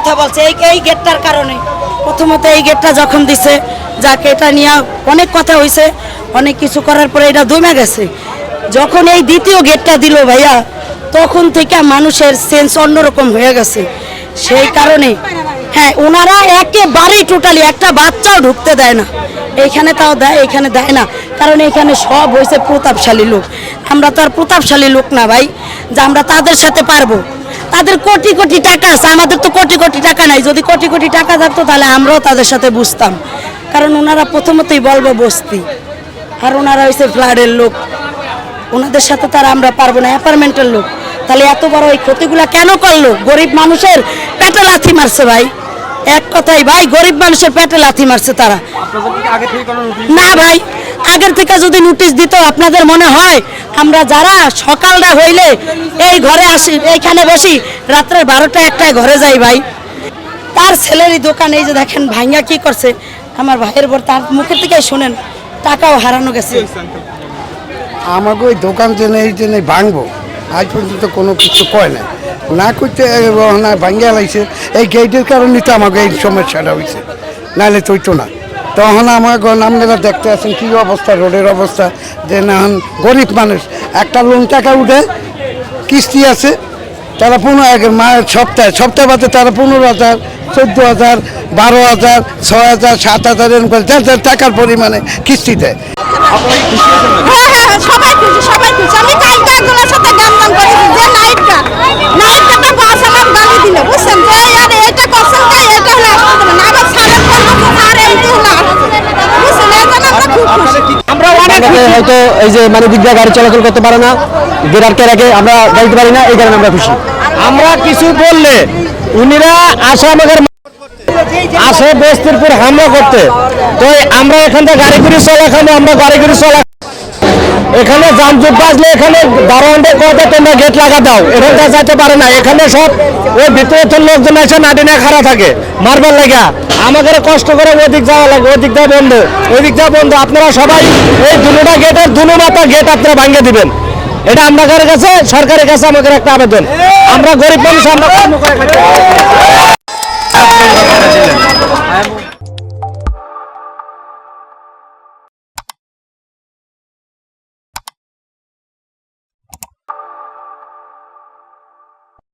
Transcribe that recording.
কথা বলছে এই গেটটার কারণে। প্রথমত এই গেটটা যখন দিছে, যাকে এটা নিয়ে অনেক কথা হয়েছে, অনেক কিছু করার পরে এটা দমে গেছে। যখন এই দ্বিতীয় গেটটা দিল ভাইয়া, তখন থেকে মানুষের সেন্স অন্যরকম হয়ে গেছে। সেই কারণে হ্যাঁ, ওনারা একেবারেই টোটালি একটা বাচ্চাও ঢুকতে দেয় না। এইখানে তাও দেয়, এখানে দেয় না, কারণ এখানে সব হয়েছে প্রতাপশালী লোক। আমরা তো আর প্রতাপশালী লোক না ভাই, যে আমরা তাদের সাথে পারবো। তাদের কোটি কোটি টাকা আছে, আমাদের তো কোটি কোটি টাকা নাই। যদি কোটি কোটি টাকা থাকতো তাহলে আমরাও তাদের সাথে বুঝতাম, কারণ ওনারা প্রথমতই বলবো বস্তি, আর ওনারা হয়েছে ফ্লাডের লোক। ওনাদের সাথে তারা আমরা পারবো না, অ্যাপার্টমেন্টের লোক। তাহলে এত বড় এই ক্ষতিগুলা কেন করলো? গরিব মানুষের পেটে লাথি মারছে ভাই, এক কথাই ভাই, গরিব মানুষের পেটে লাথি মারছে তারা। না ভাই, আগের থেকে যদি নোটিশ দিত, আপনাদের মনে হয় আমরা যারা সকালটা হইলে এই ঘরে আসি, এইখানে বসি, রাত্রের 12টা 1টায় ঘরে যাই ভাই। তার ছেলেরই দোকান এই যে দেখেন ভাঙ্গা কি করছে, আমার ভাইয়ের বর, তার মুখের থেকে শুনেন টাকাও হারানো গেছে। আমাকে ওই দোকান জেনে ভাঙবো, আজ পর্যন্ত কোনো কিছু কয় না, না করতে না ভাঙ্গিয়া লাগছে। এই গেটের কারণে তো আমাকে এই সমস্যাটা হয়েছে, নাহলে তো না। তখন আমাকে আপনারা দেখতে আছেন কী অবস্থা, রোডের অবস্থা, যে না গরিব মানুষ একটা লোন টাকা উঠে কিস্তি আছে, তারা 15 মায়ের সপ্তাহে বাদে তারা 15,000, 14,000, 12,000, 6,000, 7,000 এরকম করে যার টাকার পরিমাণে কিস্তি দেয়। সবাই খুশি। আমি কালকে একজনের সাথে গান করেছি যে নাইটটা তো বাস আমার গালি দিল, বুঝছেন, যে এটা করছেন তাই এটা হলে আসতে দেবে না, আবার সালের পর আর এমনি হলে বুঝছেন, এই জন্য আমরা খুব খুশি। আমরা অনেক হয়তো এই যে মানে দিক দিয়ে গাড়ি চলাচল করতে পারে না, গেরারকে আগে আমরা গাড়িতে পারি না, এই কারণে আমরা খুশি। আমরা কিছু বললে উনিরা আসে বস্তির পর হামলা করতে, তো আমরা এখান থেকে গাড়ি করে চলা খাবো, আমরা গাড়ি করে চলা এখানে যানজট বাজলে এখানে দারোয়ানদের কথা তোমরা গেট লাগা দাও, এখানটা যাইতে পারে না। এখানে সব ওই ভিতরে লোকজন এসে নাটিনা খাড়া থাকে মারবার লাগা, আমাদের কষ্ট করে ওদিক যাওয়া লাগে, ওদিক দিয়ে বন্ধ, ওইদিক দিয়ে বন্ধ। আপনারা সবাই এই দুটা গেটের দুমাতা গেট আপনারা ভাঙিয়ে দিবেন, এটা আমাদের কাছে সরকারের কাছে আমাদের একটা আবেদন। আমরা গরিব মানুষ, আমরা